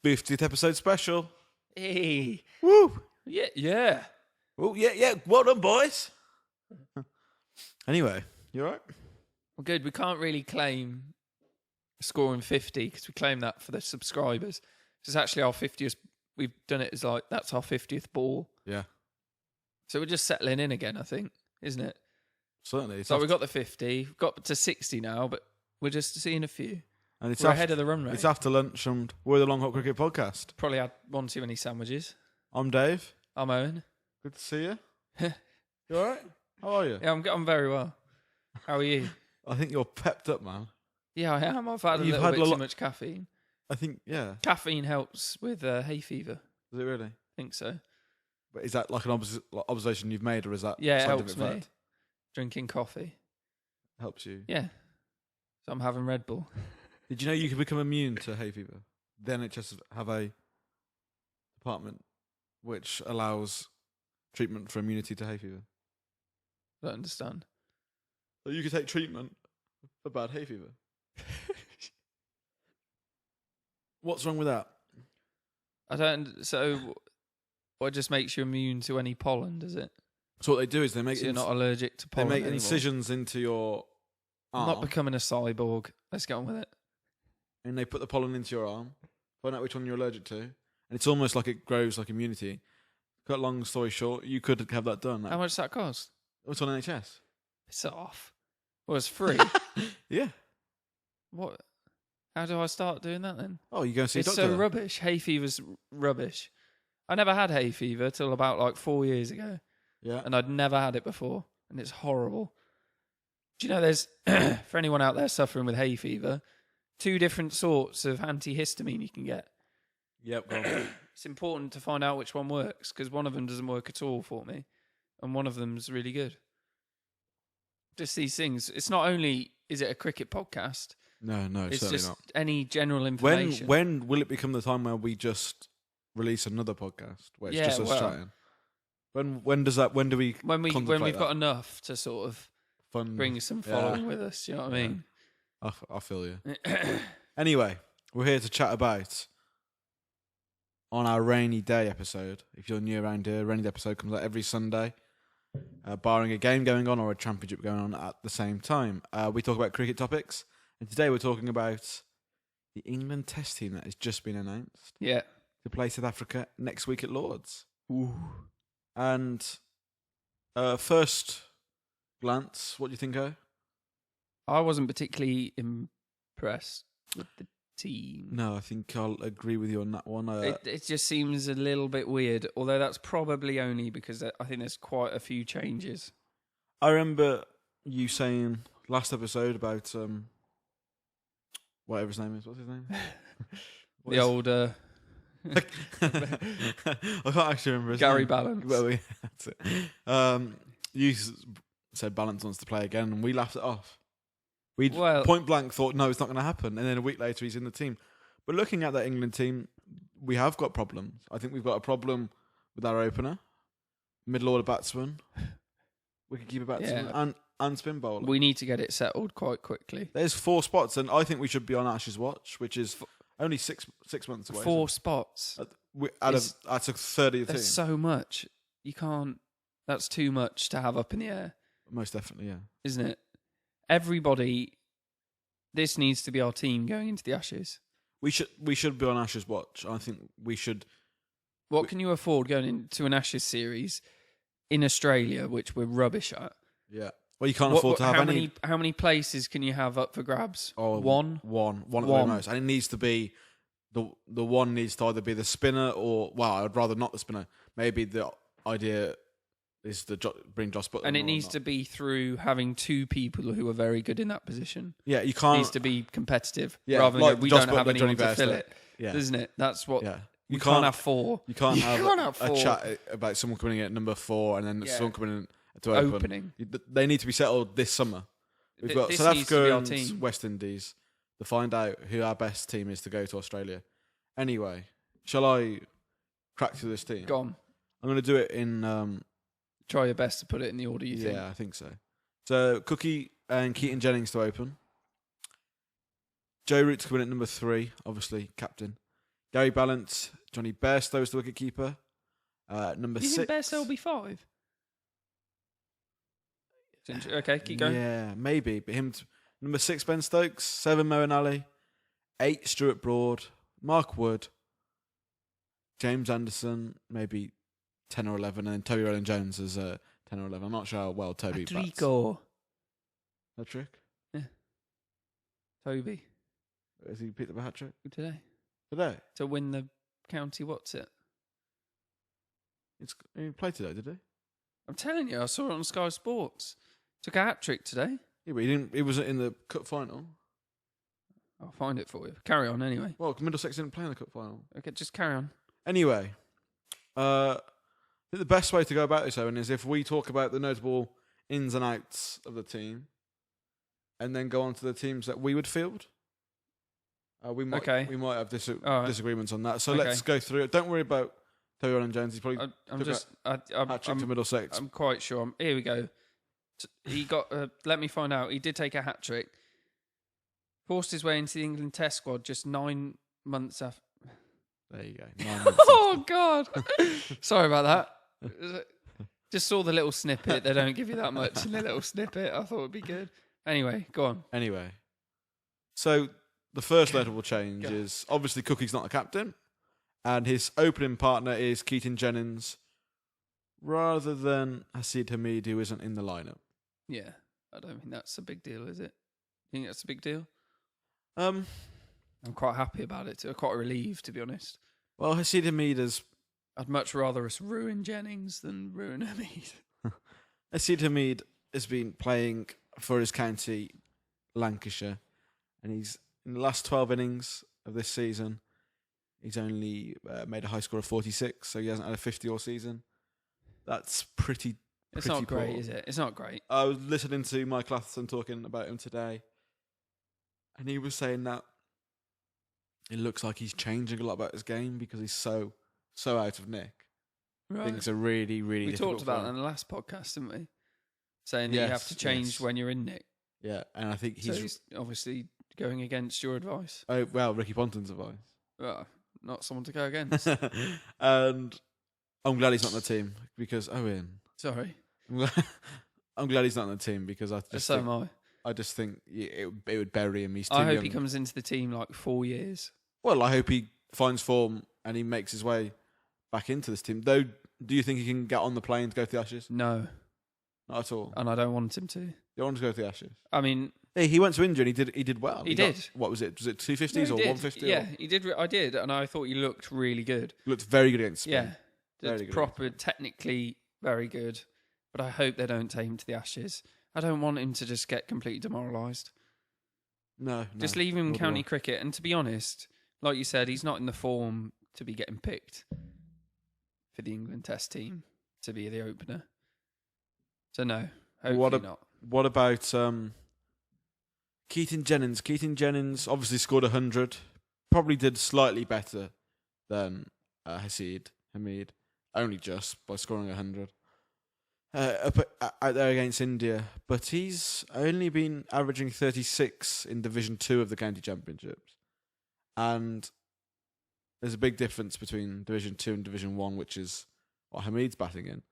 50th episode special. Hey. Woo! Yeah. Oh, yeah. Well done, boys. Anyway, you all right? Well, good. We can't really claim scoring 50 because we claim that for the subscribers. This is actually our 50th. We've done it as that's our 50th ball. Yeah. So we're just settling in again, I think, isn't it? Certainly. So we got the 50, we've got to 60 now, but we're just seeing a few. And it's we're ahead of the run rate. It's after lunch and we're the Long Hot Cricket Podcast. Probably had one too many sandwiches. I'm Dave. I'm Owen. Good to see you. You all right? How are you? Yeah, I'm very well. How are you? I think you're pepped up, man. Yeah, I am. I've had a little bit too much caffeine. I think, yeah. Caffeine helps with hay fever. Does it really? I think so. But is that like an observation you've made, or is that yeah, it scientific helps fact? me. Drinking coffee. Helps you? Yeah. So I'm having Red Bull. Did you know you can become immune to hay fever? The NHS have a department which allows treatment for immunity to hay fever. I don't understand. So you could take treatment for bad hay fever. What's wrong with that? I don't. So, what just makes you immune to any pollen? Does it? So what they do is they make So you're not allergic to pollen. they make anymore. incisions into your I'm arm, not becoming a cyborg. Let's get on with it. and they put the pollen into your arm. Find out which one you're allergic to, and it's almost like it grows like immunity. Cut long story short, you could have that done. How much does that cost? It's on NHS. Piss it off. Well, it's free. Yeah. What? How do I start doing that then? Oh, you go and see a It's doctor. so rubbish. Hay fever's rubbish. I never had hay fever till about 4 years ago, Yeah. and I'd never had it before, and it's horrible. Do you know there's, for anyone out there suffering with hay fever, 2 different sorts of antihistamine you can get. Yep. Go on. It's important to find out which one works, because one of them doesn't work at all for me, and one of them's really good. Just these things. It's not only is it a cricket podcast, No, it's certainly just not. any general information. When will it become the time where we just release another podcast where it's just us chatting? When does that? When do we? when we've contemplate got that? enough to sort of Fun. bring some Yeah. following with us, you know what I mean? I feel you. Anyway, we're here to chat about on our rainy day episode. If you're new around here, rainy day episode comes out every Sunday, barring a game going on or a championship going on at the same time. We talk about cricket topics, and today we're talking about the England Test team that has just been announced Yeah. to play South Africa next week at Lords. Ooh. And first glance, what do you think, O? I wasn't particularly impressed with the team. No, I think I'll agree with you on that one. It just seems a little bit weird, although that's probably only because I think there's quite a few changes. I remember you saying last episode about whatever his name is. What's his name? The old I can't actually remember his Gary name. Balance. Well, that's it. You said Balance wants to play again, and we laughed it off. We point blank thought, no, it's not going to happen. And then a week later, he's in the team. But looking at that England team, we have got problems. I think we've got a problem with our opener, middle order batsman, wicketkeeper batsman, and spin bowler. We need to get it settled quite quickly. There's 4 spots, and I think we should be on Ash's watch, which is only 6 months away. 4 spots. Out of 30 team. There's so much. You can't. That's too much to have up in the air. Most definitely, yeah. Isn't it? Everybody, this needs to be our team going into the Ashes. We should be on Ash's watch. I think we should. What can you afford going into an Ashes series in Australia, which we're rubbish at? Yeah. Well, you can't afford to have How many places can you have up for grabs? Oh, one at the most, and it needs to be the one needs to either be the spinner or I'd rather not the spinner. Maybe the idea is to bring Josh Butler, and it needs to be through having 2 people who are very good in that position. Yeah, you can't. It needs to be competitive, Yeah, rather like than we Josh don't have Butler, anyone Johnny to fill Bairstow. it. Yeah, Isn't it? That's what. Yeah. You can't have 4. You can't have, have a 4. chat about someone coming in at number 4 and then someone coming in to opening. They need to be settled this summer. We've got This South needs to be our Africa and team. West Indies to find out who our best team is to go to Australia. Anyway, shall I crack through this team? Go on. I'm going to do it in. Try your best to put it in the order you think. Yeah, I think so. So Cookie and Keaton Jennings to open. Joe Root to come in at number 3, obviously captain. Gary Ballant, Johnny Bairstow is the wicketkeeper. Number Do you 6. think Bairstow will be 5? Okay, keep going. Yeah, maybe. But number 6, Ben Stokes. 7, Moeen Ali. 8, Stuart Broad. Mark Wood. James Anderson, maybe 10 or 11. And then Toby Rowland-Jones as 10 or 11. I'm not sure how well Toby bats. Rodrigo. Hat trick? Toby. Has he picked up a hat trick? Today. To win the county what's it? He played today, did he? I'm telling you, I saw it on Sky Sports. Took a hat trick today. Yeah, but he didn't. He wasn't in the cup final. I'll find it for you. Carry on anyway. Well, Middlesex didn't play in the cup final. Okay, just carry on. Anyway, I think the best way to go about this, Owen, is if we talk about the notable ins and outs of the team, and then go on to the teams that we would field. We might have disagreements on that. So let's go through it. Don't worry about Toby Rowland-Jones. He's probably hat trick to Middlesex. I'm quite sure. Here we go. He got. Let me find out. He did take a hat trick. Forced his way into the England Test squad just 9 months after. There you go. 9 months Oh God! Sorry about that. Just saw the little snippet. They don't give you that much in the little snippet. I thought it'd be good. Anyway, go on. Anyway, so the first notable change is obviously Cookie's not the captain, and his opening partner is Keaton Jennings, rather than Hasid Hamid, who isn't in the lineup. Yeah, I don't think that's a big deal, is it? You think that's a big deal? I'm quite happy about it. I'm quite relieved, to be honest. Well, Hasid Hamid has. I'd much rather us ruin Jennings than ruin Hamid. Hasid Hamid has been playing for his county, Lancashire, and he's in the last 12 innings of this season. He's only made a high score of 46, so he hasn't had a 50 all season. That's pretty. It's not great, is it? It's not great. I was listening to Mike Atherton talking about him today, and he was saying that it looks like he's changing a lot about his game because he's so out of nick. Right. Things are really, really. We talked about that in the last podcast, didn't we? Saying that you have to change when you're in nick. Yeah, and I think he's obviously going against your advice. Oh well, Ricky Ponting's advice. Well, not someone to go against. And I'm glad he's not on the team because Owen. Sorry. I'm glad he's not on the team because I just. So am I. I just think it would bury him. He's too I hope young. he comes into the team like 4 years. Well, I hope he finds form and he makes his way back into this team. Though, do you think he can get on the plane to go to the Ashes? No. Not at all. And I don't want him to. You don't want to go to the Ashes? I mean... Hey, he went to India and he did well. He did. What was it? Was it 250s or 150? Yeah, he did. I did. And I thought he looked really good. Looked very good against Spain. Yeah. Very good proper, technically very good. But I hope they don't take him to the Ashes. I don't want him to just get completely demoralised. No. Just leave him in county cricket. And to be honest, like you said, he's not in the form to be getting picked for the England Test team to be the opener. So no, hopefully not. What about Keaton Jennings? Keaton Jennings obviously scored 100. Probably did slightly better than Hasid Hamid. Only just by scoring 100. Out there against India, but he's only been averaging 36 in Division 2 of the county championships, and there's a big difference between Division 2 and Division 1, which is what Hamid's batting in.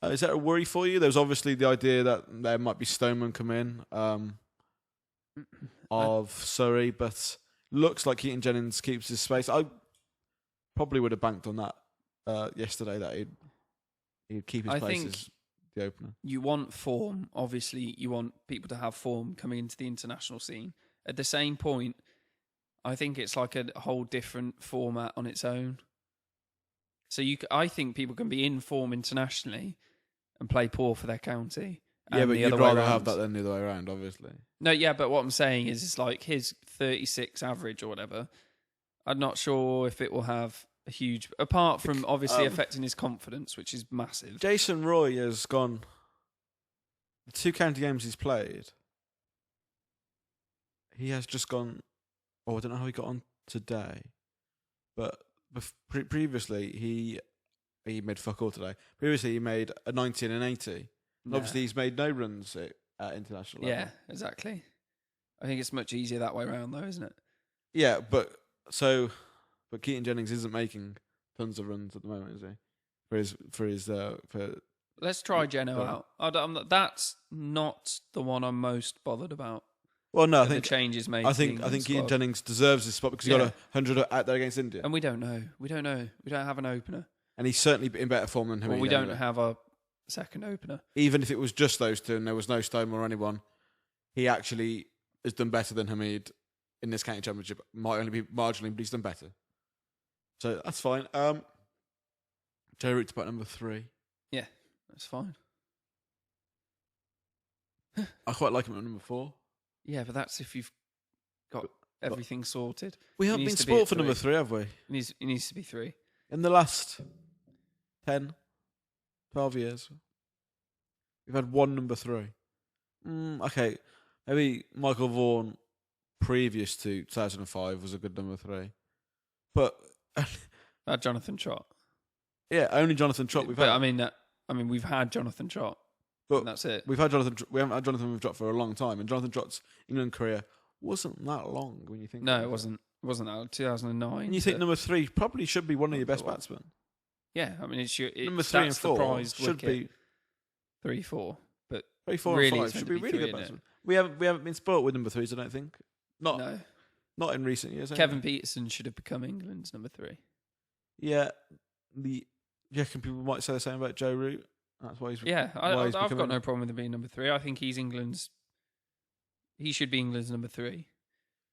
Is that a worry for you? There's obviously the idea that there might be Stoneman come in of Surrey, but looks like Keaton Jennings keeps his space. I probably would have banked on that yesterday, that he'd keep his place as the opener. You want form. Obviously, you want people to have form coming into the international scene. At the same point, I think it's like a whole different format on its own. So I think people can be in form internationally and play poor for their county. Yeah, but you'd rather have that than the other way around, obviously. No, yeah, but what I'm saying is it's like his 36 average or whatever. I'm not sure if it will have a huge... Apart from obviously affecting his confidence, which is massive. Jason Roy has gone... The 2 county games he's played, he has just gone... Oh, I don't know how he got on today. But previously, he made fuck all today. Previously, he made a 90 and an 80. And obviously, he's made no runs at international level. Yeah, exactly. I think it's much easier that way around, though, isn't it? Yeah, but... So... But Keaton Jennings isn't making tons of runs at the moment, is he? For Let's try Geno Sorry. out. That's not the one I'm most bothered about. well, no, I The think changes made. I to the think England Keaton squad. Jennings deserves this spot because he got Yeah. 100 out there against India, And we don't know. We don't have an opener. and he's certainly in better form than him. Well, we don't have a second opener. Even if it was just those two and there was no Stone or anyone, he actually has done better than Hamid in this county championship. Might only be marginally, but he's done better. So that's fine. Joe Root's about number 3. That's fine. I quite like him at number 4. Yeah, but that's if you've got everything sorted. We haven't He been needs to be sport at for number 3. 3, have we? He needs to be 3. In the last 10, 12 years, we've had one number 3. Okay, maybe Michael Vaughan, previous to 2005, was a good number 3. But Jonathan Trott. yeah, only Jonathan Trott we've But had. I mean, we've had Jonathan Trott. But And that's it. we haven't had Jonathan Trott for a long time, and Jonathan Trott's England career wasn't that long when you think. No, about it wasn't. It wasn't that. 2009. And you think to- number 3 probably should be one of your best Well, batsmen. Yeah, I mean, it's Number 3 and that's the 4 prized should wicket. be 3, 4. But 3, 4, really, and it's 5 should meant be to be really 3, good innit? batsmen. We haven't been sport with number 3s, I don't think. no, Not in recent years. Anyway. Kevin Peterson should have become England's number 3. Yeah, you reckon people might say the same about Joe Root? That's why he's Yeah, why he's I've got becoming- no problem with him being number 3. I think he should be England's number 3.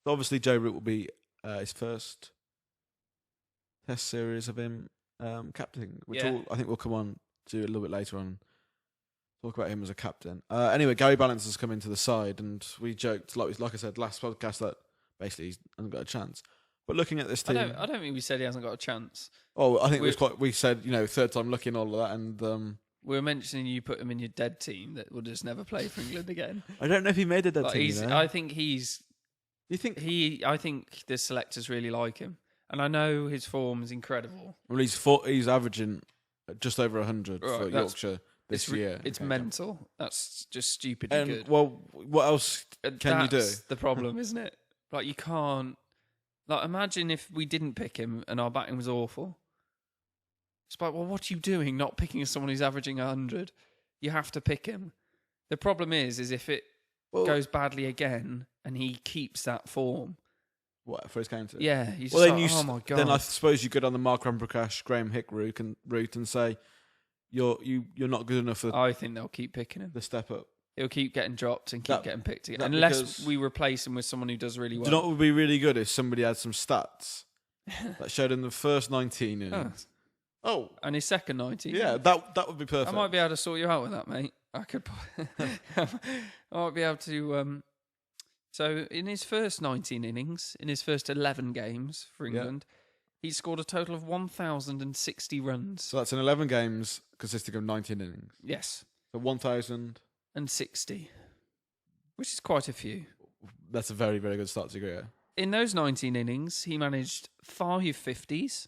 Obviously, Joe Root will be his first Test series of him captaining, which Yeah. I think we'll come on to a little bit later on. Talk about him as a captain. Anyway, Gary Balance has come into the side, and we joked, like I said last podcast, that basically he hasn't got a chance. But looking at this team, I don't think we said he hasn't got a chance. oh, I think we said third time lucky and all of that, and We were mentioning you put him in your dead team that will just never play for England again. I don't know if he made it that Like, team. I think You think? I think the selectors really like him, and I know his form is incredible. Well, he's averaging just over 100 Right, for that's- Yorkshire this year. It's Okay, mental. That's just stupidly And good. well, what else can you do? That's the problem, isn't it? Like, you can't. Like, imagine if we didn't pick him and our batting was awful. It's like, well, what are you doing not picking someone who's averaging 100? You have to pick him. The problem is if it Well, goes badly again and he keeps that form. what for his counter? Yeah, he's Well, then like, oh my God. then I suppose you go down the Mark Ramprakash, Graham Hick route and say you're not good enough for I think they'll keep picking him. the step up. He'll keep getting dropped and keep That- getting picked again. that Unless because- we replace him with someone who does really Do well. you know what would be really good if somebody had some stats that showed in the first 19 innings? Oh, And his second 90. yeah, that would be perfect. I might be able to sort you out with that, mate. I could. I might be able to. So in his first 19 innings, in his first 11 games for Yeah. England, he scored a total of 1,060 runs. So that's in 11 games consisting of 19 innings. Yes, So 1,000. and 60, which is quite a few. That's a very, very good start to your career. In those 19 innings, he managed 5 50s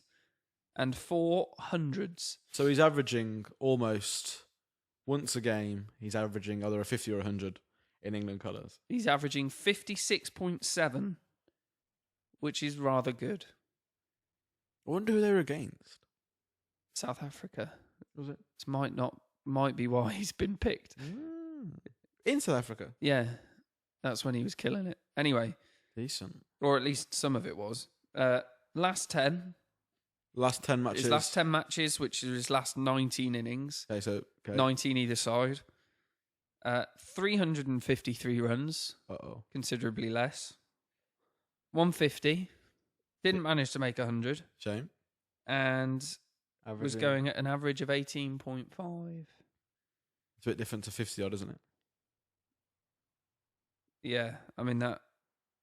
and 4 hundreds. So he's averaging almost once a game. He's averaging either a 50 or 100 in England colours. He's averaging 56.7, which is rather good. I wonder who they were against. South Africa. Was it This might be why he's been picked. in South Africa? Yeah, that's when he was killing it. Anyway, Decent. or at least some of it was. Last 10, Last 10 matches. his last 10 matches, which is his last 19 innings, Okay, so 19 either side. 353 runs, Uh-oh. considerably less. 150, didn't manage to make 100, Shame. and was Averaging. going at an average of 18.5. It's a bit different to 50 odd, isn't it? Yeah, I mean, that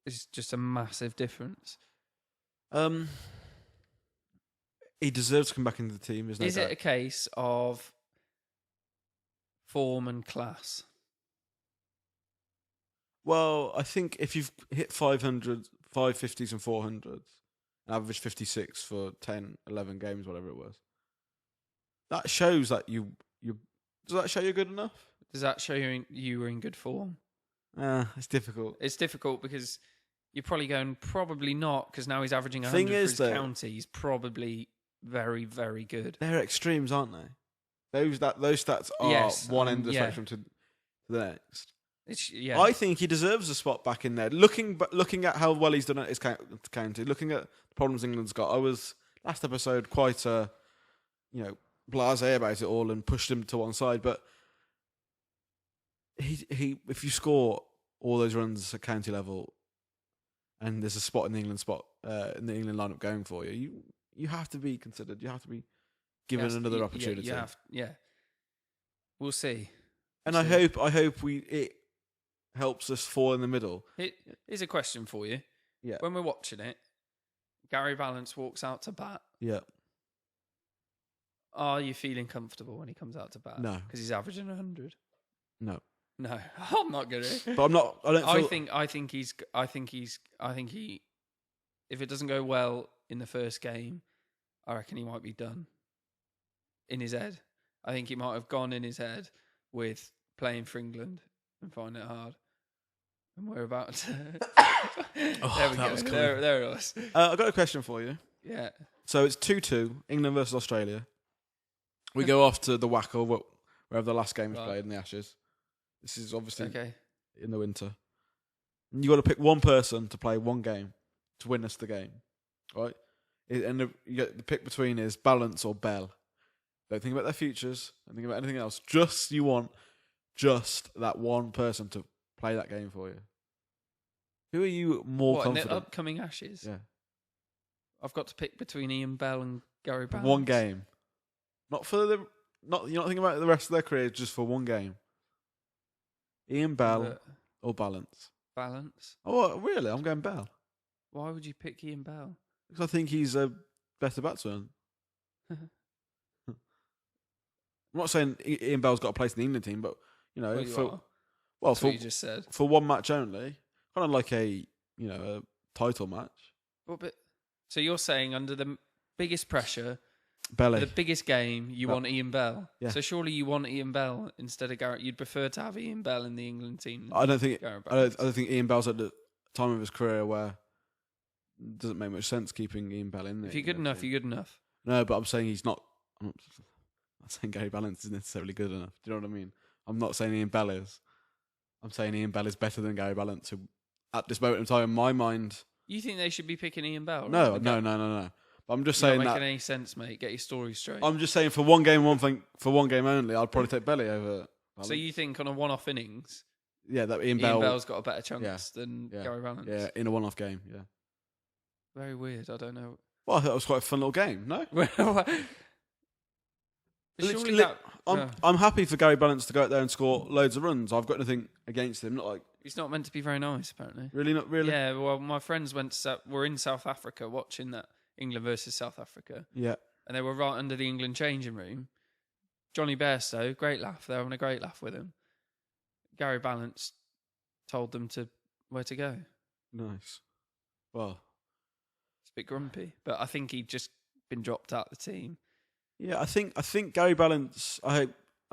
is just a massive difference. He deserves to come back into the team, isn't Is it a case of form and class? Well, I think if you've hit 500, 550s and 400s, average 56 for 10, 11 games, whatever it was, that shows that you does that show you're good enough? Does that show you were in good form? It's difficult. It's difficult because You're probably going, probably not, because now he's averaging 100 Thing for is, his though, county. He's probably very, very good. They're extremes, aren't they? Those stats are Yes, one end of the yeah. spectrum to the next. Yeah. I think he deserves a spot back in there. Looking at how well he's done at his county, looking at the problems England's got, I was last episode quite blasé about it all and pushed him to one side. But he if you score all those runs at county level, and there's a spot in the England lineup going for you, you have to be considered. You have to be given another opportunity. Yeah. We'll see. And I hope it helps us fall in the middle. Here's a question for you. Yeah. When we're watching it, Gary Valence walks out to bat. Yeah. Are you feeling comfortable when he comes out to bat? No. Because he's averaging 100. No. No, I'm not gonna. But I'm not. I don't. Feel, I think he. If it doesn't go well in the first game, I reckon he might be done. In his head, I think he might have gone in his head with playing for England and finding it hard. And we're about to. There we go. There it was. I've got a question for you. Yeah. So it's 2-2, England versus Australia. We go off to the Wackle, wherever the last game was played in the Ashes. This is obviously in the winter. And you got to pick one person to play one game to win us the game, right? And you get the pick between is Balance or Bell. Don't think about their futures. Don't think about anything else. You want that one person to play that game for you. Who are you more confident? In the upcoming Ashes? Yeah. I've got to pick between Ian Bell and Gary Balance. One game. You're not thinking about the rest of their career, just for one game. Ian Bell or Balance? Balance. Oh, really? I'm going Bell. Why would you pick Ian Bell? Because I think he's a better batsman. I'm not saying Ian Bell's got a place in the England team, but what you just said. For one match only, kind of like a title match. But so you're saying under the biggest pressure, Belly. the biggest game, you want Ian Bell. Yeah. So surely you want Ian Bell instead of Garrett. You'd prefer to have Ian Bell in the England team. I don't think Ian Bell's at the time of his career where it doesn't make much sense keeping Ian Bell in there. If you're good enough, you're good enough. No, but I'm saying he's not. I'm not saying Gary Balance is necessarily good enough. Do you know what I mean? I'm not saying Ian Bell is. I'm saying Ian Bell is better than Gary Balance, who, at this moment in time, in my mind. You think they should be picking Ian Bell? No. But I'm just saying not that. making any sense, mate. Get your story straight. I'm just saying for one game only, I'd probably take Belly over. Balance. So you think on a one-off innings? Yeah, that Ian Bell's got a better chance than Gary Balance. Yeah, in a one-off game. Yeah. Very weird. I don't know. Well, I thought it was quite a fun little game. No. I'm happy for Gary Balance to go out there and score loads of runs. I've got nothing against him. Not like he's not meant to be very nice, apparently. Really, not really. Yeah. Well, my friends were in South Africa watching that England versus South Africa. Yeah. And they were right under the England changing room. Johnny Bairstow, great laugh. They were having a great laugh with him. Gary Balance told them where to go. Nice. Well, it's a bit grumpy, but I think he'd just been dropped out of the team. Yeah, I think Gary Balance. I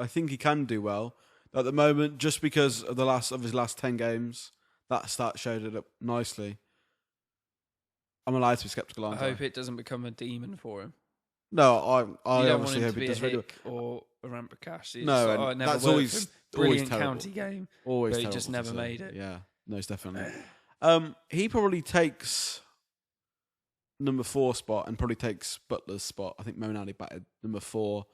think he can do well at the moment, just because of his last 10 games. That stat showed it up nicely. I'm allowed to be sceptical. I hope it doesn't become a demon for him. No, I don't obviously hope it does really. Or a Ramprakash. No, that's always brilliant terrible. county game. Always, but he just never made it. Yeah, most definitely. He probably takes number 4 spot and probably takes Butler's spot. I think Moeen Ali batted number 4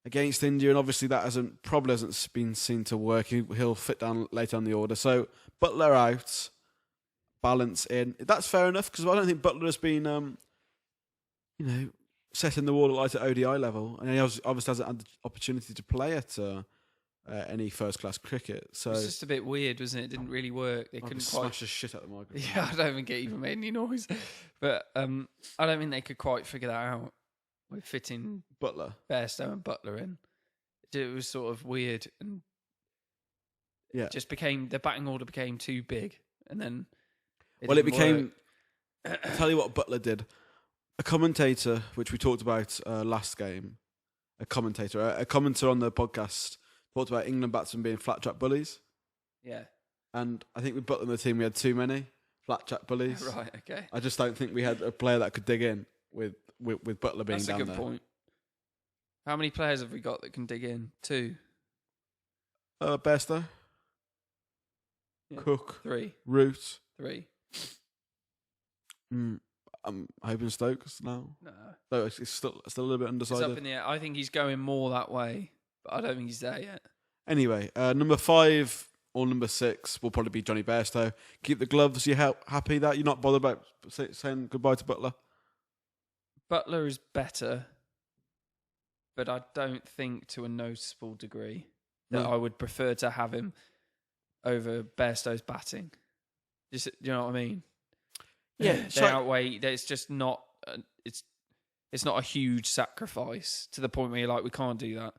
against India, and obviously that hasn't been seen to work. He'll fit down later on the order. So Butler out, Balance in. That's fair enough, because I don't think Butler has been, setting the wall at ODI level, and he obviously hasn't had the opportunity to play at any first-class cricket. So it's just a bit weird, wasn't it? It didn't really work. They couldn't quite smash the shit out of the microphone. Yeah, I don't think it even made any noise. But I don't think they could quite figure that out with fitting Bairstow and Butler in. It was sort of weird, and just the batting order became too big, and then it became. I'll tell you what Butler did. A commentator, which we talked about last game, a commenter on the podcast talked about England batsmen being flat track bullies. Yeah. And I think with Butler in the team, we had too many flat chat bullies. Right, okay. I just don't think we had a player that could dig in with Butler being That's down a good there. point. How many players have we got that can dig in? 2? Bairstow, Yeah. Cook, 3. Root. 3. I'm hoping Stokes now. No. So it's still a little bit It's up undecided. in the air. I think he's going more that way, but I don't think he's there yet. Anyway, number 5 or number 6 will probably be Johnny Bairstow. Keep the gloves. You happy that you're not bothered about saying goodbye to Butler? Butler is better, but I don't think to a noticeable degree that No. I would prefer to have him over Bairstow's batting. Just, do you know what I mean? Yeah, They outweigh. It's just not. It's not a huge sacrifice to the point where you're like, we can't do that.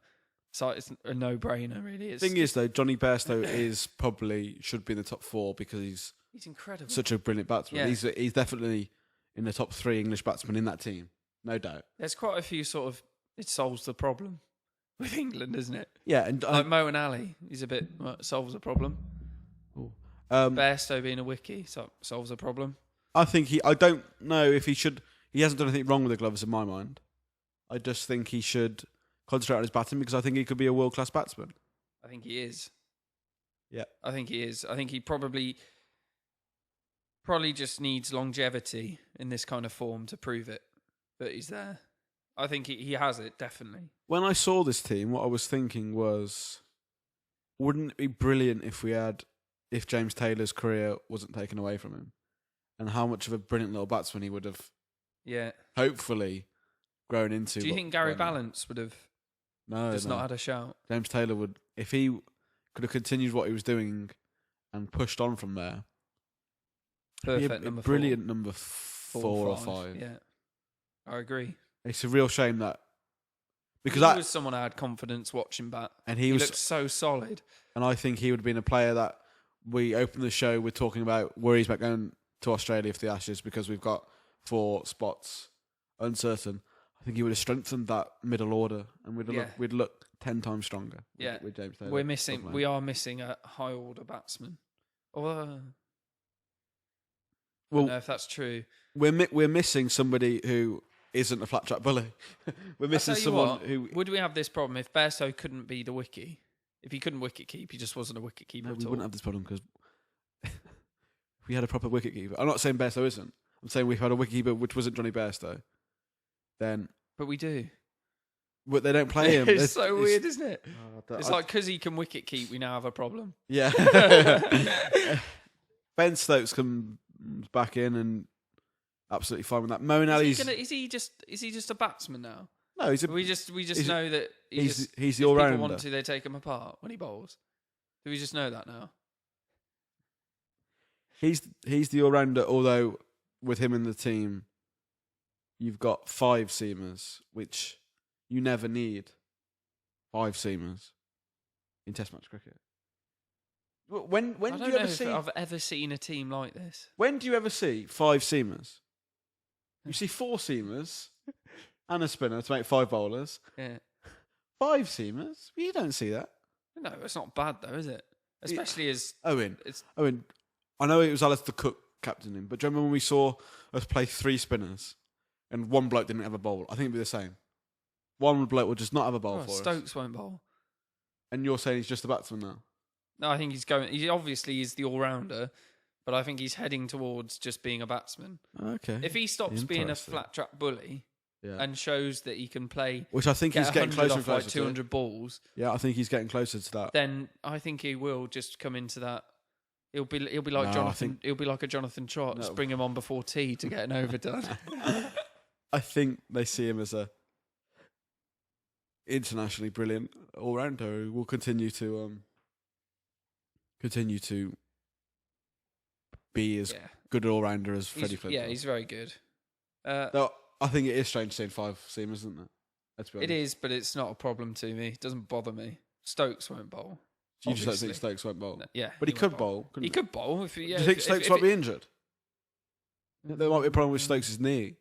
So it's a no-brainer, really. The thing is, though, Johnny Bairstow is probably should be in the top 4 because he's incredible. such a brilliant batsman. Yeah. He's definitely in the top 3 English batsmen in that team, no doubt. There's quite a few sort of. It solves the problem with England, isn't it? Yeah, and Like Mo and Ali, he's a bit solves a problem. Bairstow being a wiki solves a problem. I think I don't know if he should. He hasn't done anything wrong with the gloves in my mind. I just think he should concentrate on his batting because I think he could be a world-class batsman. I think he is. Yeah. I think he is. I think he probably just needs longevity in this kind of form to prove it that he's there. I think he has it, definitely. When I saw this team, what I was thinking was, wouldn't it be brilliant if James Taylor's career wasn't taken away from him? And how much of a brilliant little batsman he would have Yeah. hopefully grown into. Do you think Gary Balance would have not had a shout? James Taylor would, if he could have continued what he was doing and pushed on from there. Perfect number brilliant 4. number 4 or 5. Yeah, I agree. It's a real shame that because he was someone I had confidence watching bat, and he was looked so solid. And I think he would have been a player that we opened the show with talking about worries about going to Australia for the Ashes because we've got 4 spots uncertain. I think he would have strengthened that middle order, and we'd look 10 times stronger. With James Taylor. We are missing a high order batsman. I don't know if that's true. We're missing somebody who isn't a flat track bully. We're missing someone who. Would we have this problem if Bairstow couldn't be the wiki? If he couldn't wicket keep, he just wasn't a wicket keeper. No, at we all. wouldn't have this problem because we had a proper wicket keeper. I'm not saying Bairstow isn't. I'm saying we've had a wicket keeper which wasn't Johnny Bairstow. But we do. But they don't play him. It's so weird, isn't it? It's I- like because he can wicket keep, we now have a problem. Yeah. Ben Stokes comes back in and absolutely fine with that. Mo and Ali's. Is he just a batsman now? No, he's a. We just he's- know that he's the if all people rounder. want to, they take him apart when he bowls. Do we just know that now? He's the all rounder. Although with him in the team, you've got 5 seamers, which you never need 5 seamers in Test match cricket. When I do don't you know ever if see? I've ever seen a team like this. When do you ever see 5 seamers? You see 4 seamers and a spinner to make 5 bowlers. Yeah. 5 seamers? You don't see that. No, it's not bad though, is it? Especially as Owen, it's I know it was Alistair Cook captaining, but do you remember when we saw us play 3 spinners and one bloke didn't have a bowl? I think it'd be the same. One bloke would just not have a bowl for us. Stokes won't bowl. And you're saying he's just a batsman now? No, I think he's going. He obviously is the all rounder, but I think he's heading towards just being a batsman. Okay. If he stops being a Interesting. flat track bully Yeah. and shows that he can play, Which I think get he's getting 100 closer and off closer like to. 200 balls, Yeah, I think he's getting closer to that. then I think he will just come into that. He'll be like No, Jonathan. He'll be like a Jonathan Trott. No. Just bring him on before tea to get an overdone. I think they see him as a internationally brilliant all rounder who will continue to be as Yeah, good an all rounder as Freddie he's, Flintoff. yeah, he's very good. No, I think it is strange seeing 5 seamers, isn't it? Let's be honest. It is, but it's not a problem to me. It doesn't bother me. Stokes won't bowl. You just don't think obviously. Stokes won't bowl? No, yeah, But he won't could bowl. couldn't He could bowl if. Yeah, Do you think if- Stokes if might it- be injured? There might be a problem with Stokes' knee.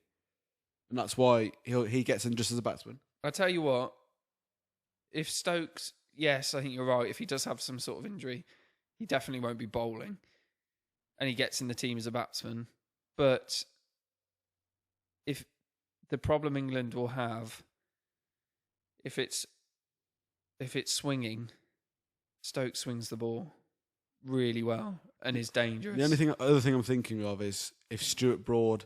And that's why he gets in just as a batsman. I tell you what, if Stokes, yes, I think you're right. If he does have some sort of injury, he definitely won't be bowling. and he gets in the team as a batsman. But if the problem England will have, if it's swinging, Stokes swings the ball really well and is dangerous. The other thing I'm thinking of is if Stuart Broad,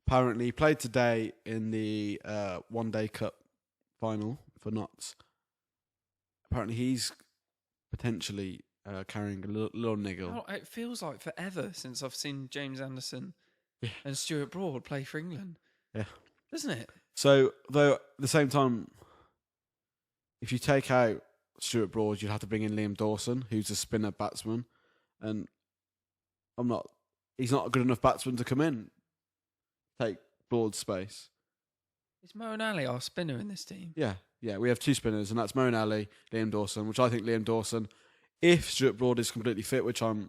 apparently he played today in the One Day Cup final for Notts. Apparently he's potentially carrying a little niggle. Oh, it feels like forever since I've seen James Anderson and Stuart Broad play for England. Yeah. Doesn't it? So, though, at the same time, if you take out Stuart Broad, you'd have to bring in Liam Dawson, who's a spinner batsman. And he's not a good enough batsman to come in, take Broad's space. Is Moeen Ali our spinner in this team? Yeah, we have 2 spinners, and that's Moeen Ali, Liam Dawson, which I think Liam Dawson, if Stuart Broad is completely fit, which I'm,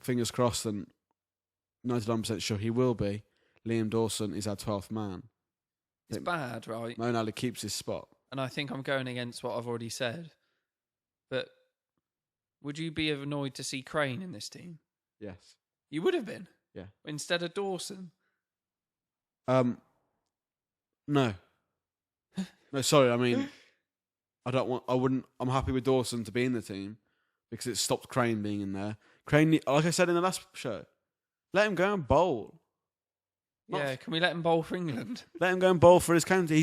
fingers crossed and 99% sure he will be, Liam Dawson is our 12th man. It's bad, right? Moeen Ali keeps his spot. And I think I'm going against what I've already said. But would you be annoyed to see Crane in this team? Yes. You would have been? Yeah. Instead of Dawson? No. No, sorry, I mean, I'm happy with Dawson to be in the team because it stopped Crane being in there. Crane, like I said in the last show, let him go and bowl. Yeah, can we let him bowl for England? Let him go and bowl for his county.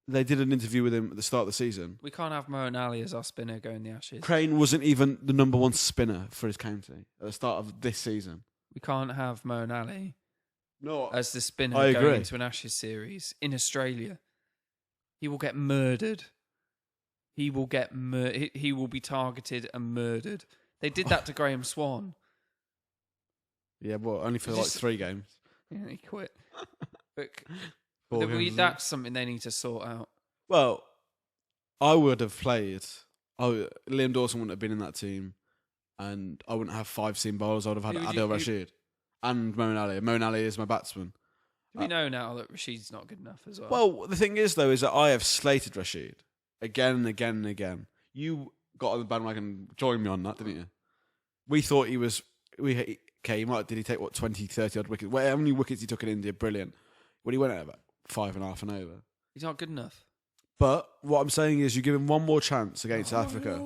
They did an interview with him at the start of the season. We can't have Moeen Ali as our spinner going the Ashes. Crane wasn't even the number 1 spinner for his county at the start of this season. We can't have Moeen Ali as the spinner I going agree. into an Ashes series in Australia. He will get murdered. He will be targeted and murdered. They did that to Graham Swan. Yeah, but only for 3 games. Yeah, he quit. But 4 games. that's something they need to sort out. Well, I would have played. Liam Dawson wouldn't have been in that team, and I wouldn't have 5 seam bowlers. I would have had Adil Rashid and Moeen Ali. Moeen Ali is my batsman. We know now that Rashid's not good enough as well. Well, the thing is, though, is that I have slated Rashid again and again and again. You got on the bandwagon, joined me on that, didn't you? We thought he was... did he take, 20, 30 odd wickets? How many wickets he took in India? Brilliant. Well, he went out about 5.5 and over. He's not good enough. But what I'm saying is you give him one more chance against South Africa.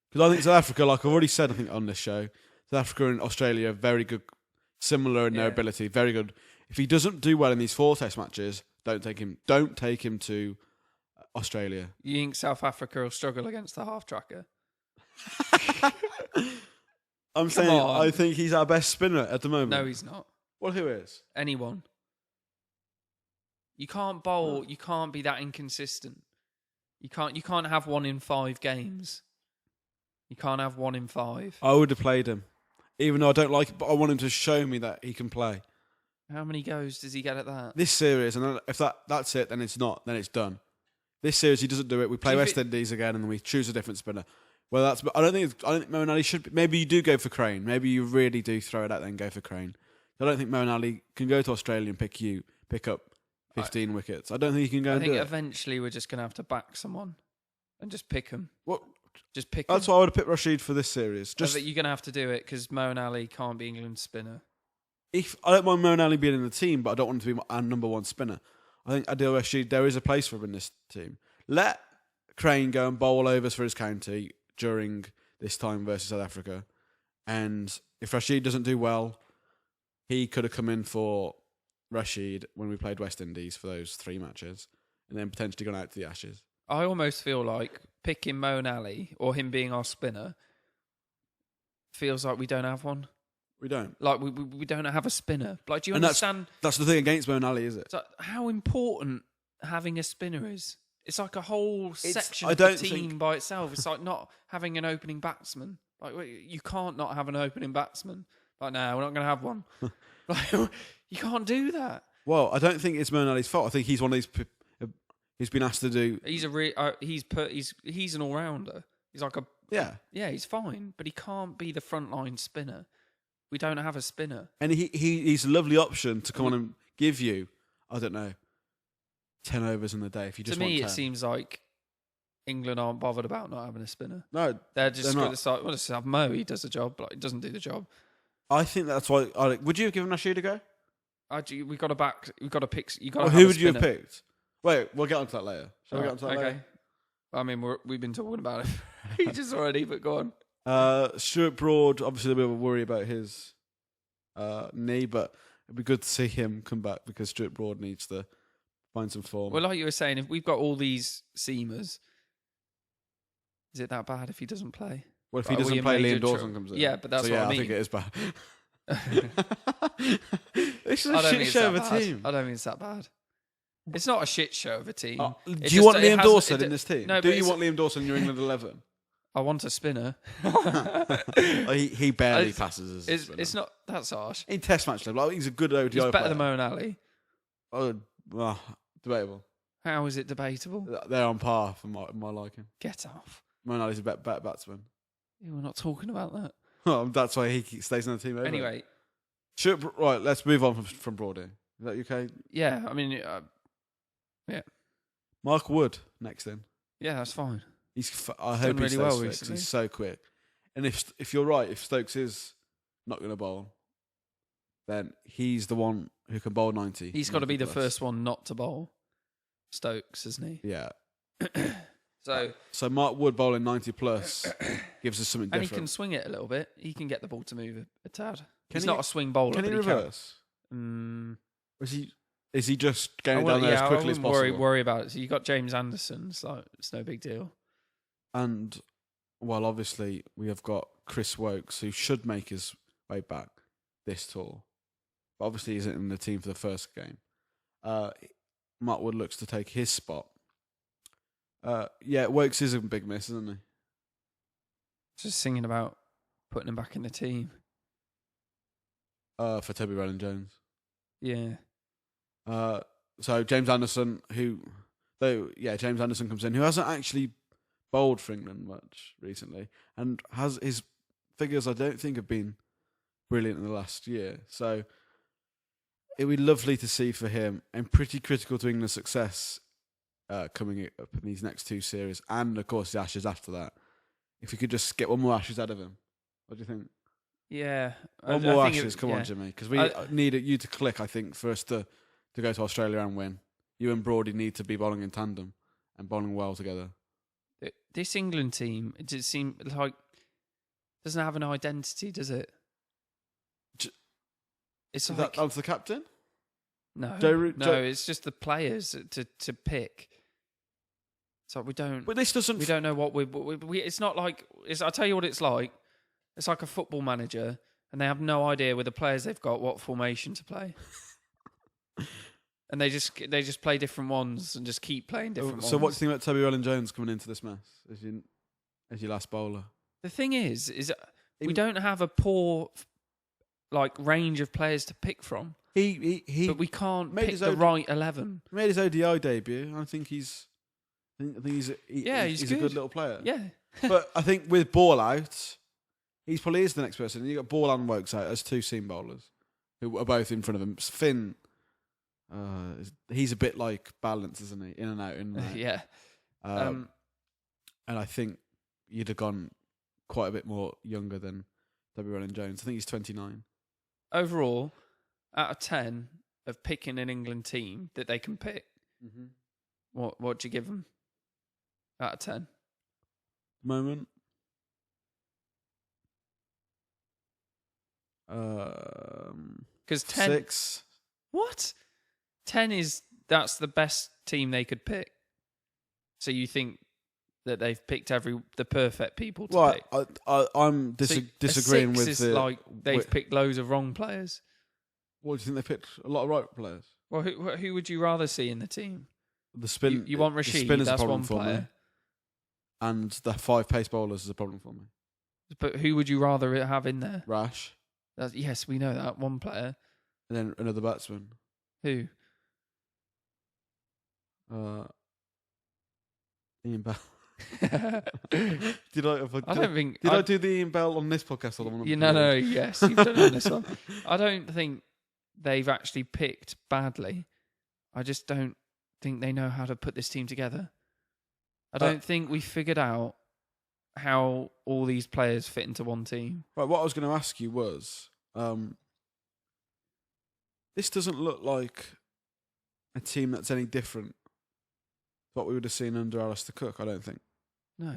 Because I think South Africa, like I've already said, I think on this show, South Africa and Australia are very good, similar in their ability, very good. If he doesn't do well in these 4 test matches, don't take him to Australia. You think South Africa will struggle against the half tracker? I'm saying I think he's our best spinner at the moment. No, he's not. Well, who is? Anyone. You can't bowl. You can't be that inconsistent. You can't have 1 in 5 games. You can't have 1 in 5. I would have played him, even though I don't like it. But I want him to show me that he can play. How many goes does he get at that? This series, and if that's it, then it's not. Then it's done. This series, he doesn't do it. We play West Indies again, and we choose a different spinner. Well, I don't think Moeen Ali should be. Maybe you do go for Crane. Maybe you really do throw it out there and go for Crane. I don't think Moeen Ali can go to Australia and pick up 15 wickets. I don't think he can go and do it. I think eventually we're just going to have to back someone and just pick him. What? Just pick That's him. why I would have picked Rashid for this series. You're going to have to do it because Moeen Ali can't be England's spinner. I don't mind Moeen Ali being in the team, but I don't want him to be our number 1 spinner. I think Adil Rashid, there is a place for him in this team. Let Crane go and bowl overs for his county during this time versus South Africa. And if Rashid doesn't do well, he could have come in for Rashid when we played West Indies for those 3 matches and then potentially gone out to the Ashes. I almost feel like picking Moeen Ali or him being our spinner feels like we don't have one. We don't. Like, we don't have a spinner. Like, do you understand? That's the thing against Moeen Ali, is it? It's like how important having a spinner is. It's like a whole section of the team by itself. It's like not having an opening batsman. Like, you can't not have an opening batsman. Like, no, we're not going to have one. Like, you can't do that. Well, I don't think it's Moeen Ali's fault. I think he's one of these who's been asked to do. He's an all rounder. He's like yeah. He's fine, but he can't be the frontline spinner. We don't have a spinner, and he's a lovely option to come on and give you, I don't know, 10 overs in the day if you just want 10. To me, it seems like England aren't bothered about not having a spinner. No, They're just they're going not. to start. Well, just have Mo. He does the job, but he doesn't do the job. I think that's why. Would you have given Rashid a go? We got to back. We got to pick. You got. Or who would you have picked? Wait, we'll get onto that later. Shall we get onto that later? I mean, we've been talking about it for ages already, but go on. Stuart Broad, obviously a bit of a worry about his knee, but it'd be good to see him come back because Stuart Broad needs to find some form. Well, like you were saying, if we've got all these seamers, is it that bad if he doesn't play? Well, if he doesn't play, Liam Dawson comes in. Yeah, but that's what I mean. I think it is bad. It's a shit show of a team. I don't think it's that bad. It's not a shit show of a team. Do you want Liam Dawson in this team? No, do you want Liam Dawson in your England 11? I want a spinner. He barely passes as a spinner. It's not. That's harsh. In Test match level, he's a good ODI player. He's better than Mo and Ali. Oh, well, debatable. How is it debatable? They're on par for my liking. Get off. Mo and Ali's a better batsman. Yeah, we're not talking about that. Well, that's why he stays on the team. Anyway. Right, let's move on from Brody. Is that okay? Yeah, I mean, yeah. Mark Wood next in. Yeah, that's fine. I hope he really stays well fit recently. 'cause he's so quick. And if you're right, if Stokes is not going to bowl, then he's the one who can bowl 90. He's got to be the first one not to bowl. Stokes, isn't he? Yeah. So Mark Wood bowling 90 plus gives us something different. And he can swing it a little bit. He can get the ball to move a tad. He's he- not a swing bowler. Can he but reverse? Can. Is he just getting down there as quickly as I possible? wouldn't worry about it. So you got James Anderson, so it's no big deal. And, well, obviously, we have got Chris Wokes, who should make his way back this tour. But obviously, he isn't in the team for the first game. Mark Wood looks to take his spot. Wokes is a big miss, isn't he? Just singing about putting him back in the team. For Toby Rowland-Jones. Yeah. So James Anderson, James Anderson comes in, who hasn't actually bowled for England much recently, and has his figures I don't think have been brilliant in the last year. So it would be lovely to see for him, and pretty critical to England's success coming up in these next two series, and of course the Ashes after that. If we could just get one more Ashes out of him, what do you think? Yeah, one more Ashes. Come on, Jimmy, because we need you to click. I think for us to go to Australia and win, you and Brody need to be bowling in tandem and bowling well together. This England team, it just seems like doesn't have an identity, does it? It's is like that the captain? No, Joe, it's just the players to pick. It's like we don't. But this doesn't. We don't know what we. It's not like. I'll tell you what it's like. It's like a football manager, and they have no idea with the players they've got what formation to play. And they just play different ones and just keep playing different ones. So what do you think about Toby Rowland-Jones coming into this mess as your last bowler? The thing is we don't have a poor range of players to pick from. But we can't pick the right 11. He made his ODI debut. I think he's a good little player. Yeah. But I think with ball out, he probably is the next person. You got Ball and Wokes out as two seam bowlers who are both in front of him. Finn. He's a bit like Balance, isn't he? In and out. Yeah. And I think you'd have gone quite a bit more younger than Toby Rowland-Jones. I think he's 29. Overall, out of 10 of picking an England team that they can pick, what do you give them? Out of 10? Moment. Because 10. 6. What? 10 that's the best team they could pick. So you think that they've picked the perfect people to pick? I'm disagreeing with the. They've picked loads of wrong players. What do you think they picked? A lot of right players. Well, who would you rather see in the team? The spin. You want Rashid? That's one player. Me. And the 5 pace bowlers is a problem for me. But who would you rather have in there? Rash. Yes, we know that one player. And then another batsman. Who? Ian Bell. Did I do the Ian Bell on this podcast or the one? Yes, you've done it on this one. I don't think they've actually picked badly. I just don't think they know how to put this team together. I don't think we figured out how all these players fit into one team. Right, what I was going to ask you was, this doesn't look like a team that's any different to what we would have seen under Alistair Cook, I don't think. No.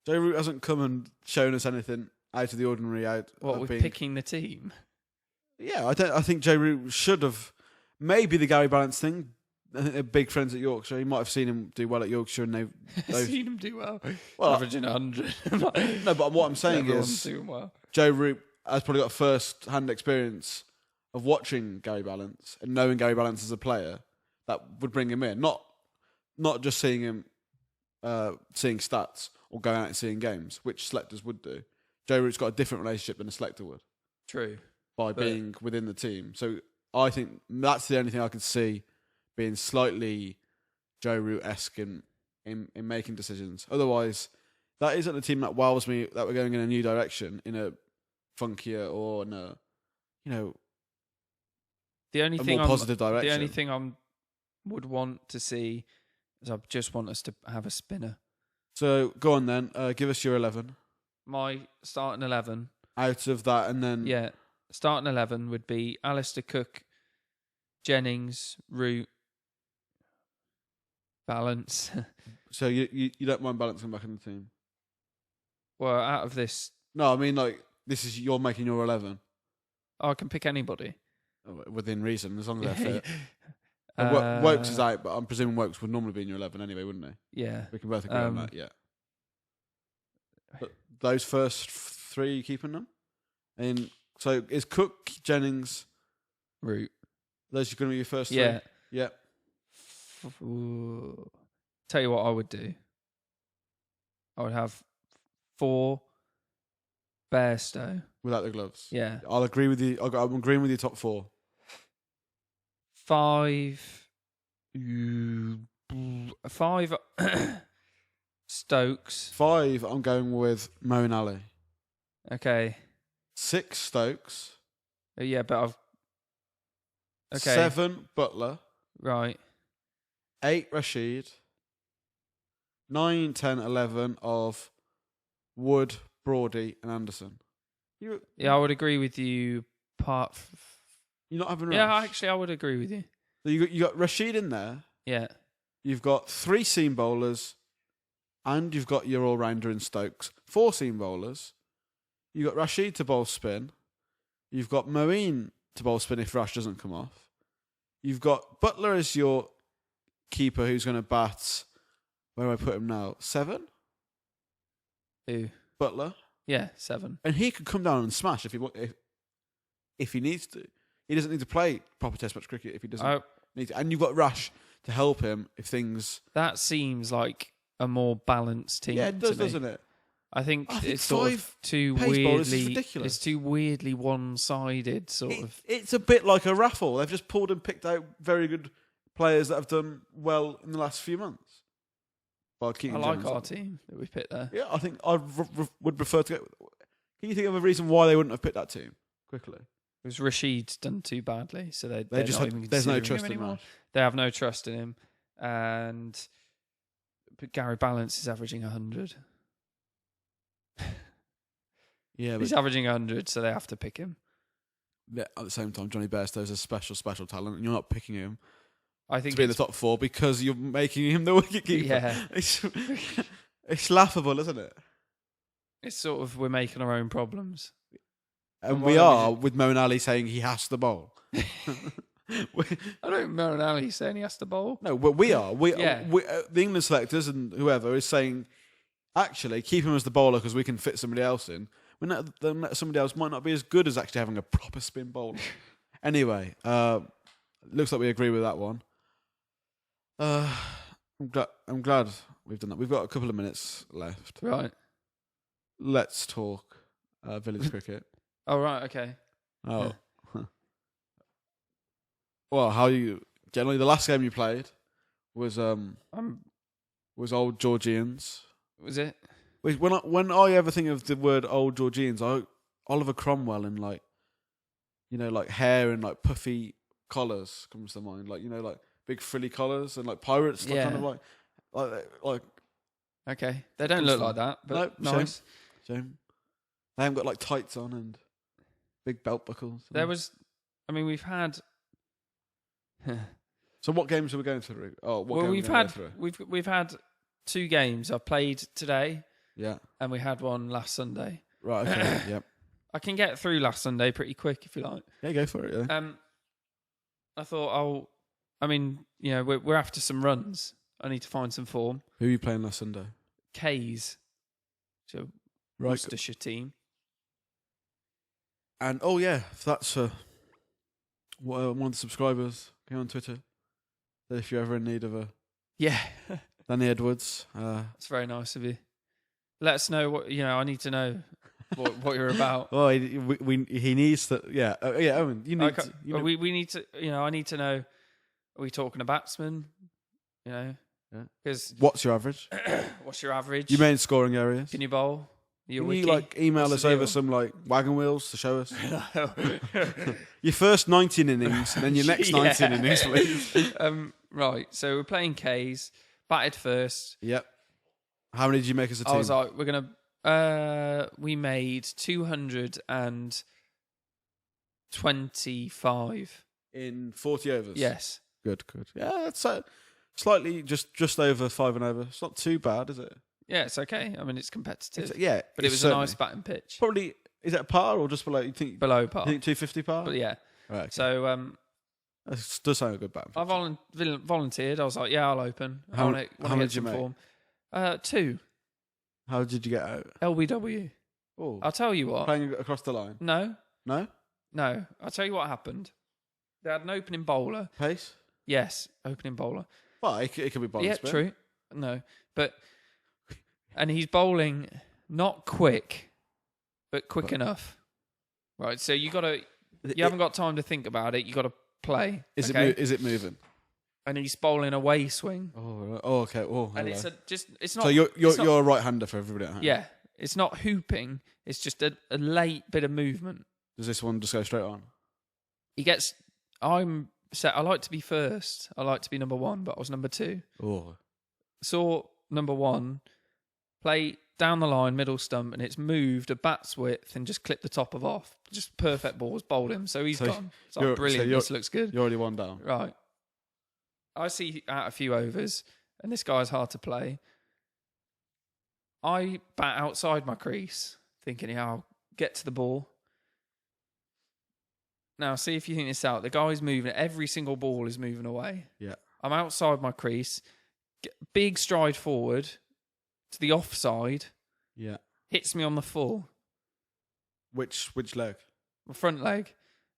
Joe Root hasn't come and shown us anything out of the ordinary. What, with picking the team? Yeah, I think Joe Root should have. Maybe the Gary Balance thing. I think they're big friends at Yorkshire. He might have seen him do well at Yorkshire, and they've seen him do well. Averaging 100. No, but what I'm saying is, doing well. Joe Root has probably got first-hand experience of watching Gary Balance and knowing Gary Balance as a player that would bring him in. Not just seeing him, seeing stats or going out and seeing games, which selectors would do. Joe Root's got a different relationship than a selector would. True. By being within the team. So I think that's the only thing I could see being slightly Joe Root-esque in making decisions. Otherwise, that isn't a team that wows me that we're going in a new direction, in a funkier or in a, the only a thing more positive direction. The only thing I would want to see is I just want us to have a spinner. So go on then, give us your 11. My starting 11. Out of that, and then... Yeah, starting 11 would be Alistair Cook, Jennings, Root, Balance. So you don't mind Balance coming back in the team? Well, out of this... No, I mean, you're making your 11. I can pick anybody. Within reason, as long as they're fit. Wokes is out, but I'm presuming Wokes would normally be in your 11 anyway, wouldn't he? Yeah. We can both agree on that, yeah. But those first three, you keeping them? And so is Cook, Jennings, Root. Those are going to be your first three? Yeah. Yeah. Tell you what I would do. I would have 4 Bairstow. Without the gloves? Yeah. I'll agree with you. I'm agreeing with your top 4. 5 Stokes. 5, I'm going with Moeen Ali. Okay. 6, Stokes. Yeah, but I've... Okay. 7, Butler. Right. 8, Rashid. 9, 10, 11 of Wood, Brody and Anderson. Yeah, I would agree with you. You're not having Rush? Yeah, actually, I would agree with you. So you got Rashid in there. Yeah. You've got 3 seam bowlers, and you've got your all-rounder in Stokes. 4 seam bowlers. You've got Rashid to bowl spin. You've got Moeen to bowl spin if Rash doesn't come off. You've got Butler as your keeper who's going to bat... Where do I put him now? 7? Who? Butler. Yeah, 7. And he could come down and smash if he needs to. He doesn't need to play proper Test match cricket if he doesn't need to. And you've got Rash to help him if things... That seems like a more balanced team. Yeah, it does, doesn't it? I think it's sort of it's too weirdly one-sided, sort of. It's a bit like a raffle. They've just pulled and picked out very good players that have done well in the last few months. I like our team that we picked there. Yeah, I think I would prefer to go... Can you think of a reason why they wouldn't have picked that team quickly? Because Rashid's done too badly, so they're just not even there's no considering trust him in anymore. Rash. They have no trust in him, but Gary Balance is averaging 100. Yeah, he's averaging 100, so they have to pick him. Yeah, at the same time, Johnny Bairstow's a special talent, and you're not picking him. I think to be in the top 4 because you're making him the wicketkeeper. Yeah, it's laughable, isn't it? It's sort of we're making our own problems, and we are with Moeen Ali saying he has to bowl. I don't know Moeen Ali saying he has to bowl. No, but we are. The England selectors and whoever is saying, actually, keep him as the bowler because we can fit somebody else in. Somebody else might not be as good as actually having a proper spin bowler. Anyway, looks like we agree with that one. I'm glad we've done that. We've got a couple of minutes left. Right. Let's talk village cricket. Oh, right, okay. Oh. Well, how you... Generally, the last game you played was Old Georgians. Was it? When I ever think of the word Old Georgians, Oliver Cromwell and like hair and like puffy collars comes to mind. Like, like big frilly collars and like pirates, kind of like Okay. They don't look like that, but No, nice. Shame. They haven't got like tights on and big belt buckles. We've had. So what games are we going through? We've had 2 games. I've played today. Yeah. And we had one last Sunday. Right. Okay. Yep. I can get through last Sunday pretty quick if you like. Yeah, go for it. Yeah. I thought we're after some runs. I need to find some form. Who are you playing last Sunday? K's. So Worcestershire team. And that's one of the subscribers came on Twitter. That if you're ever in need of a Danny Edwards, that's very nice of you. Let us know what I need to know what you're about. Well, he needs to. Yeah, Owen, you need. We need to. I need to know. Are we talking a batsman? Because what's your average? What's your average? Your main scoring areas. Can you bowl? Can you email us over some wagon wheels to show us? Your first 19 innings and then your next 19 innings, please. Right, so we're playing K's, batted first. Yep. How many did you make as a team? I was like, we made 225 in 40 overs. Yes. Good. Yeah, that's slightly just over 5 and over. It's not too bad, is it? Yeah, it's okay. I mean, it's competitive. But it was a nice batting pitch. Probably, is it par or just below? You think below par? You think 250 par? But yeah. Right. Okay. So that does sound a good batting pitch. I volunteered. I was like, yeah, I'll open. How many did you make? Form. 2. How did you get out? LBW. Oh, I'll tell you what. Playing across the line. No. No. I'll tell you what happened. They had an opening bowler. Pace. Yes, opening bowler. Well, it could be bowling. Yeah, spin. True. No, and he's bowling not quick, but quick enough. Right. So you haven't got time to think about it. You got to play. Is it moving? And he's bowling a way swing. Oh, okay. Oh, and hello. it's not. So you're a right-hander for everybody at home. Yeah, it's not hooping. It's just a late bit of movement. Does this one just go straight on? I'm set. I like to be first. I like to be number 1, but I was number 2. Oh. Saw number 1 play down the line, middle stump, and it's moved a bat's width and just clipped the top of off. Just perfect balls, bowled him. So he's gone. It's like, brilliant. This looks good. You're already 1 down. Right. I see out a few overs, and this guy's hard to play. I bat outside my crease, thinking, I'll get to the ball. Now, see if you think this out. The guy's moving. Every single ball is moving away. Yeah. I'm outside my crease. Big stride forward to the offside. Yeah. Hits me on the full. Which leg? My front leg.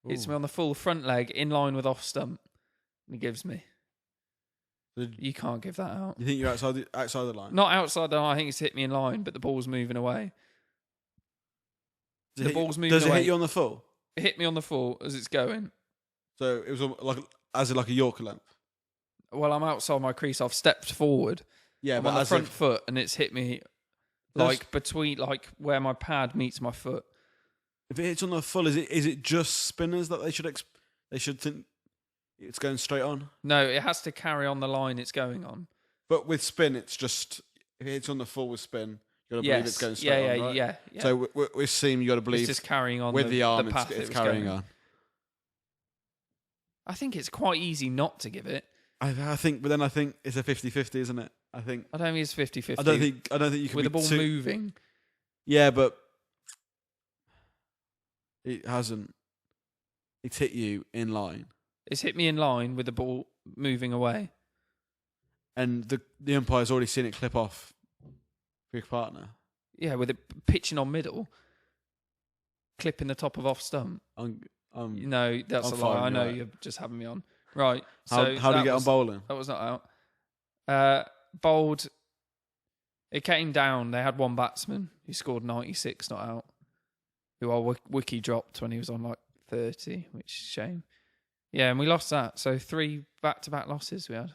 Hits me on the full front leg in line with off stump. And he gives me. You can't give that out. You think you're outside the line? Not outside the line. I think it's hit me in line, but the ball's moving away. Does it hit you on the full? It hit me on the full as it's going. So it was like a Yorker length? Well, I'm outside my crease. I've stepped forward. Yeah, I'm on the front foot, and it's hit me between where my pad meets my foot. If it hits on the full, is it just spinners that they should think it's going straight on? No, it has to carry on the line it's going on. But with spin, it's just if it hits on the full with spin, you got to believe it's going straight on, right? Yeah. So with seam, you got to believe it's just carrying on with the arm. The path it's carrying on. I think it's quite easy not to give it. I think it's a 50-50, isn't it? I don't think it's 50-50. I don't think you can with the ball moving. Yeah, but it hasn't. It's hit you in line. It's hit me in line with the ball moving away. And the umpire's already seen it clip off for your partner. Yeah, with it pitching on middle, clipping the top of off stump. No, that's a lie. I know you're just having me on. Right. How do you get on bowling? That was not out. Bowled. It came down. They had one batsman who scored 96 not out, who our wiki dropped when he was on 30, which is a shame. Yeah, and we lost that. So 3 back-to-back losses we had.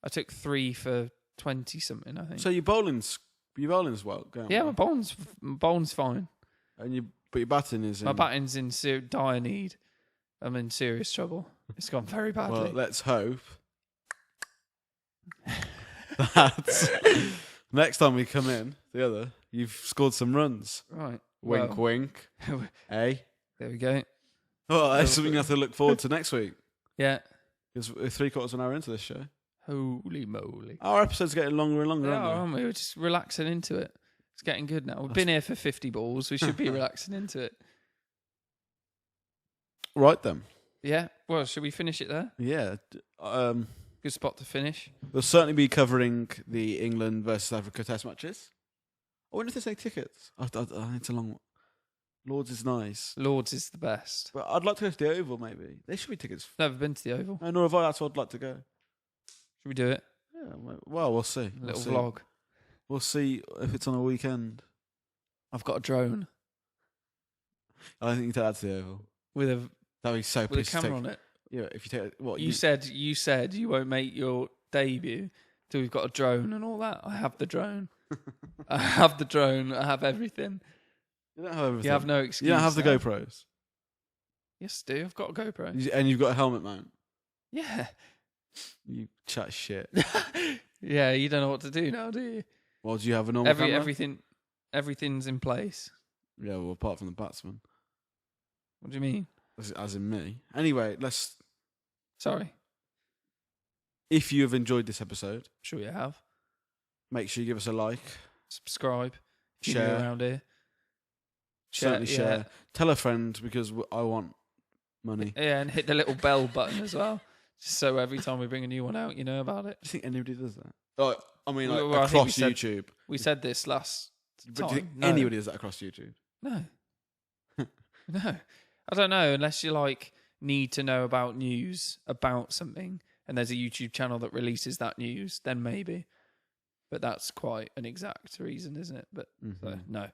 I took 3 for 20-something, I think. So your bowling's well going. Yeah, my bowling's fine. But your batting is in... My batting's in dire need. I'm in serious trouble. It's gone very badly. Well, let's hope Next time we come in together, you've scored some runs. Right. Wink, wink. Hey. There we go. Well, that's something you have to look forward to next week. Yeah. Because we're 3/4 of an hour into this show. Holy moly. Our episodes are getting longer and longer, aren't they? We're just relaxing into it. It's getting good now. We've been here for 50 balls. We should be relaxing into it. Right then. Yeah. Well, should we finish it there? Yeah. Good spot to finish. We'll certainly be covering the England versus Africa test matches. I wonder if there's any tickets. It's a long one. Lords is nice. Lords is the best. But I'd like to go to the Oval, maybe. There should be tickets. Never been to the Oval. No, nor have I. That's where I'd like to go. Should we do it? Yeah, well, we'll see. Little vlog. We'll see if it's on a weekend. I've got a drone. I don't think you take that to the Oval. That'd be so with a pleased to camera take. on it. Yeah, if you take what You said you won't make your debut till we've got a drone and all that. I have the drone. I have the drone. I have everything. You don't have everything. You have no excuse. You don't have the now. GoPros. Yes, I do. I've got a GoPro. And you've got a helmet mount. Yeah. You chat shit. Yeah, you don't know what to do now, do you? Well, do you have a normal camera? Everything's in place. Yeah, well, apart from the batsman. What do you mean? As in me. Anyway, Sorry. If you have enjoyed this episode, Sure you have. make sure you give us a like. Subscribe. If Share. you're around here. Certainly share. Yeah. Tell a friend because I want money. Yeah, and hit the little bell button as well. Just so every time we bring a new one out, you know about it. Do you think anybody does that? Oh, I mean, like, Well, I think across YouTube. We said this last But time. do you think No. anybody does that across YouTube? No. No. I don't know, unless you need to know about news about something and there's a YouTube channel that releases that news, then maybe. But that's quite an exact reason, isn't it? But so, no.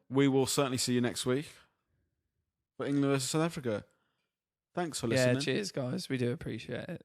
We will certainly see you next week for England versus South Africa. Thanks for listening. Yeah, cheers guys. We do appreciate it.